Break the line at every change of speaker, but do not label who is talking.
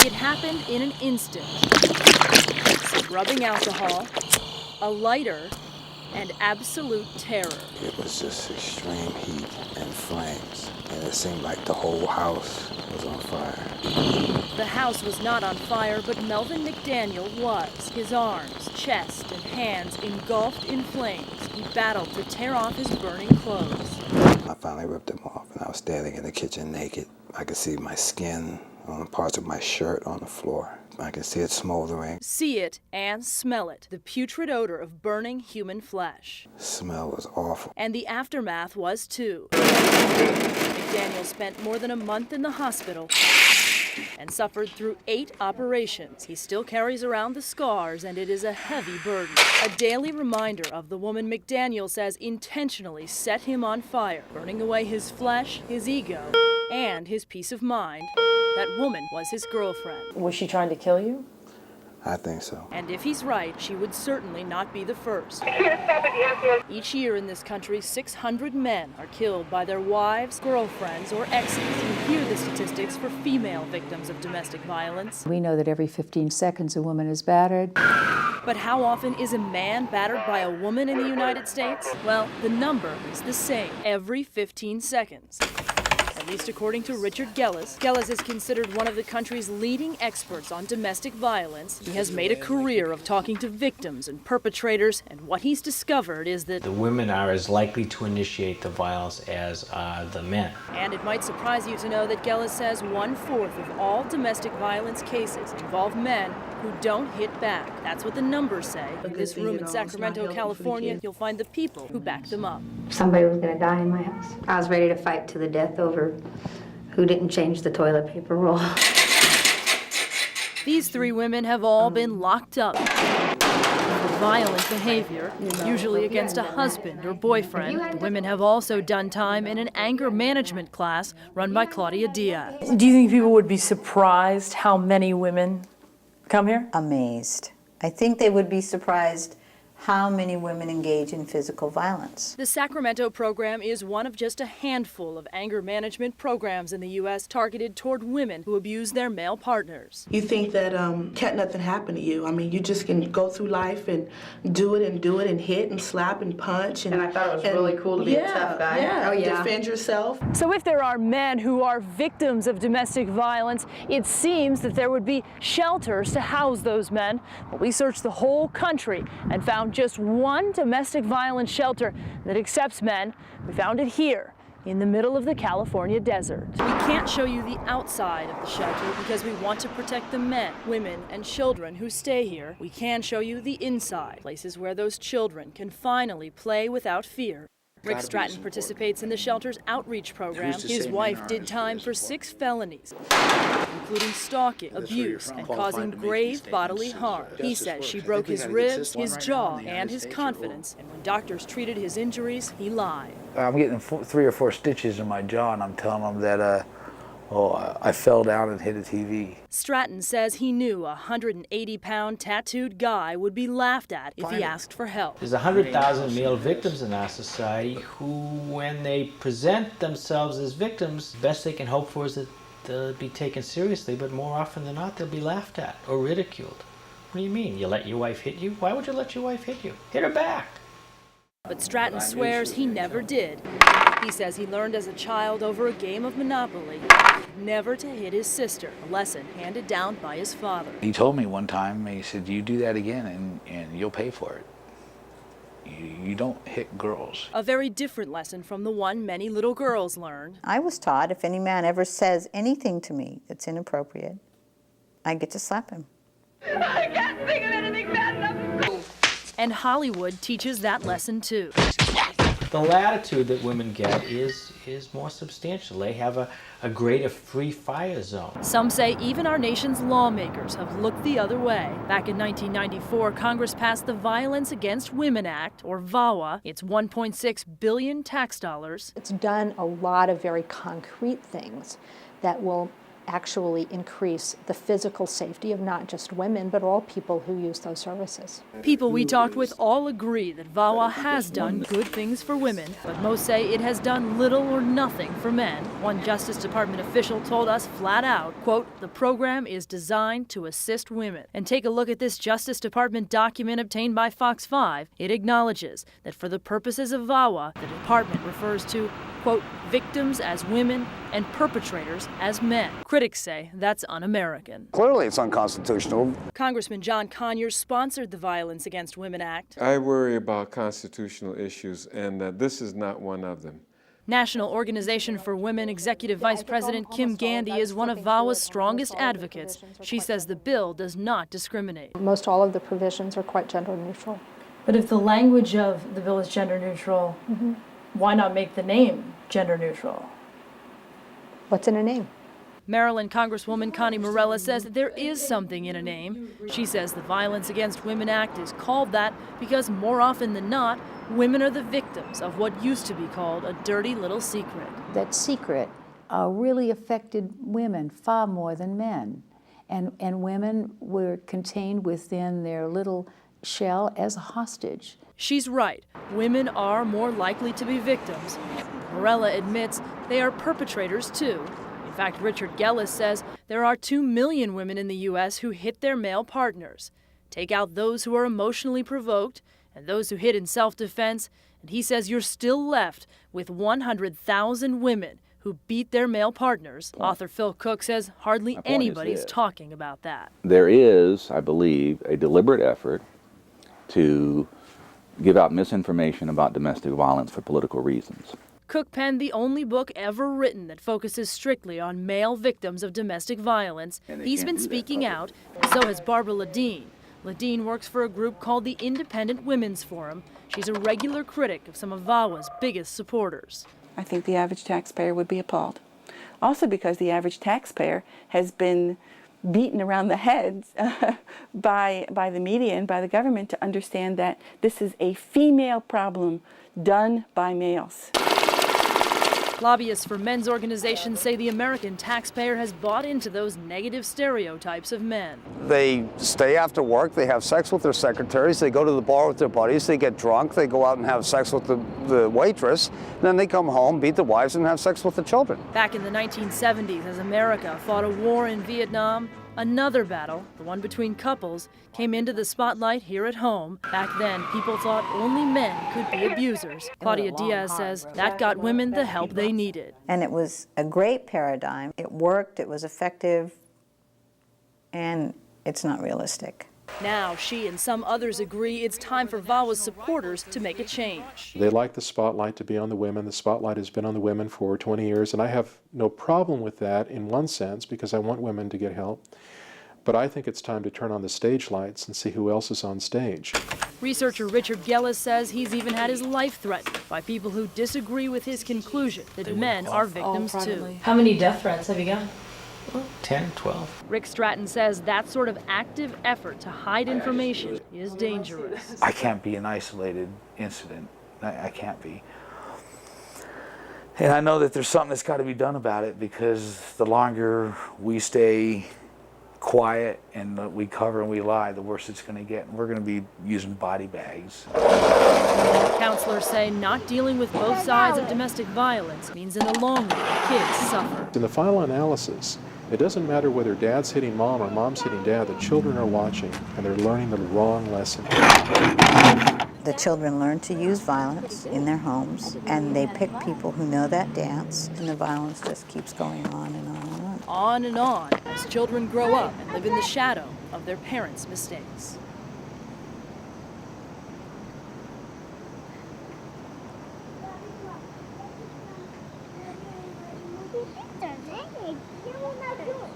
It happened in an instant. Some rubbing alcohol, a lighter, and absolute terror.
It was just extreme heat and flames, and it seemed like the whole house was on fire.
The house was not on fire, but Melvin McDaniel was. His arms, chest, and hands engulfed in flames. He battled to tear off his burning clothes.
I finally ripped them off, and I was standing in the kitchen naked. I could see my skin on parts of my shirt on the floor. I could see it smoldering.
See it and smell it, the putrid odor of burning human flesh.
The smell was awful.
And the aftermath was too. McDaniel spent more than a month in the hospital and suffered through 8 operations. He still carries around the scars, and it is a heavy burden. A daily reminder of the woman McDaniel says intentionally set him on fire, burning away his flesh, his ego, and his peace of mind. That woman was his girlfriend.
Was she trying to kill you?
I think so.
And if he's right, she would certainly not be the first. Each year in this country, 600 men are killed by their wives, girlfriends, or exes. You hear the statistics for female victims of domestic violence.
We know that every 15 seconds a woman is battered.
But how often is a man battered by a woman in the United States? Well, the number is the same, every 15 seconds. At least according to Richard Gellis. Gellis is considered one of the country's leading experts on domestic violence. He has made a career of talking to victims and perpetrators, and what he's discovered is that
the women are as likely to initiate the violence as are the men.
And it might surprise you to know that Gellis says 1/4 of all domestic violence cases involve men who don't hit back. That's what the numbers say. In this room in Sacramento, California, you'll find the people who back them up.
Somebody was going to die in my house. I was ready to fight to the death over who didn't change the toilet paper roll.
These 3 women have all been locked up for violent behavior, usually against a husband or boyfriend. The women have also done time in an anger management class run by Claudia Diaz.
Do you think people would be surprised how many women come here?
Amazed. I think they would be surprised how many women engage in physical violence.
The Sacramento program is one of just a handful of anger management programs in the U.S. targeted toward women who abuse their male partners.
You think that can't nothing happen to you. I mean, you just can go through life and do it and hit and slap and punch.
And I thought it was really cool to be a tough guy.
Yeah,
oh, yeah.
Defend yourself.
So if there are men who are victims of domestic violence, it seems that there would be shelters to house those men. But we searched the whole country and found just one domestic violence shelter that accepts men. We found it here in the middle of the California desert. We can't show you the outside of the shelter because we want to protect the men, women, and children who stay here. We can show you the inside, places where those children can finally play without fear. Rick Stratton participates in the shelter's outreach program. His wife did time for 6 felonies, including stalking, abuse, and causing grave bodily harm. He says she broke his ribs, his jaw, and his confidence, and when doctors treated his injuries, he lied.
I'm getting 3 or 4 stitches in my jaw, and I'm telling them that I fell down and hit a TV.
Stratton says he knew a 180-pound tattooed guy would be laughed at if he asked for help.
There's 100,000 male victims in our society who, when they present themselves as victims, the best they can hope for is that they'll be taken seriously, but more often than not, they'll be laughed at or ridiculed. What do you mean? You let your wife hit you? Why would you let your wife hit you? Hit her back.
But Stratton swears he never did. He says he learned as a child over a game of Monopoly never to hit his sister, a lesson handed down by his father.
He told me one time, he said, you do that again and you'll pay for it. You don't hit girls.
A very different lesson from the one many little girls learn.
I was taught if any man ever says anything to me that's inappropriate, I get to slap him.
I can't think of anything bad enough.
And Hollywood teaches that lesson too.
The latitude that women get is more substantial. They have a greater free fire zone.
Some say even our nation's lawmakers have looked the other way. Back in 1994, Congress passed the Violence Against Women Act, or VAWA. It's $1.6 billion tax dollars.
It's done a lot of very concrete things that will actually increase the physical safety of not just women, but all people who use those services.
People we talked with all agree that VAWA has done good things for women, but most say it has done little or nothing for men. One Justice Department official told us flat out, quote, "The program is designed to assist women." And take a look at this Justice Department document obtained by Fox 5. It acknowledges that for the purposes of VAWA, the department refers to, quote, "victims as women and perpetrators as men." Critics say that's un-American.
Clearly it's unconstitutional.
Congressman John Conyers sponsored the Violence Against Women Act.
I worry about constitutional issues, and this is not one of them.
National Organization for Women Executive Vice President Kim Gandy is one of VAWA's strongest advocates. She says the bill does not discriminate.
Most all of the provisions are quite gender neutral.
But if the language of the bill is gender neutral, why not make the name gender neutral?
What's in a name?
Maryland Congresswoman Connie Morella says that there is something in a name. She says the Violence Against Women Act is called that because more often than not, women are the victims of what used to be called a dirty little secret.
That secret really affected women far more than men. And women were contained within their little shell as a hostage.
She's right. Women are more likely to be victims. Morella admits they are perpetrators too. In fact, Richard Gellis says there are 2 million women in the U.S. who hit their male partners. Take out those who are emotionally provoked and those who hit in self-defense, and he says you're still left with 100,000 women who beat their male partners. Author Phil Cook says hardly anybody's talking about that.
There is, I believe, a deliberate effort to give out misinformation about domestic violence for political reasons.
Cook penned the only book ever written that focuses strictly on male victims of domestic violence. He's been speaking out, so has Barbara Ladine. Ladine works for a group called the Independent Women's Forum. She's a regular critic of some of VAWA's biggest supporters.
I think the average taxpayer would be appalled. Also because the average taxpayer has been beaten around the head by the media and by the government to understand that this is a female problem done by males.
Lobbyists for men's organizations say the American taxpayer has bought into those negative stereotypes of men.
They stay after work, they have sex with their secretaries, they go to the bar with their buddies, they get drunk, they go out and have sex with the waitress, then they come home, beat the wives, and have sex with the children.
Back in the 1970s, as America fought a war in Vietnam, another battle, the one between couples, came into the spotlight here at home. Back then, people thought only men could be abusers. Claudia Diaz says that got women the help they needed.
And it was a great paradigm. It worked, it was effective, and it's not realistic.
Now, she and some others agree it's time for VAWA's supporters to make a change.
They like the spotlight to be on the women. The spotlight has been on the women for 20 years, and I have no problem with that in one sense because I want women to get help. But I think it's time to turn on the stage lights and see who else is on stage.
Researcher Richard Gellis says he's even had his life threatened by people who disagree with his conclusion that men are victims too.
How many death threats have you gotten?
10, 12.
Rick Stratton says that sort of active effort to hide information is dangerous.
I can't be an isolated incident. I can't be. And I know that there's something that's got to be done about it because the longer we stay quiet and we cover and we lie, the worse it's going to get. And we're going to be using body bags.
Counselors say not dealing with both sides of domestic violence means in the long run, kids suffer.
In the final analysis, it doesn't matter whether dad's hitting mom or mom's hitting dad, the children are watching and they're learning the wrong lesson.
The children learn to use violence in their homes, and they pick people who know that dance, and the violence just keeps going on and on and on.
On and on as children grow up and live in the shadow of their parents' mistakes.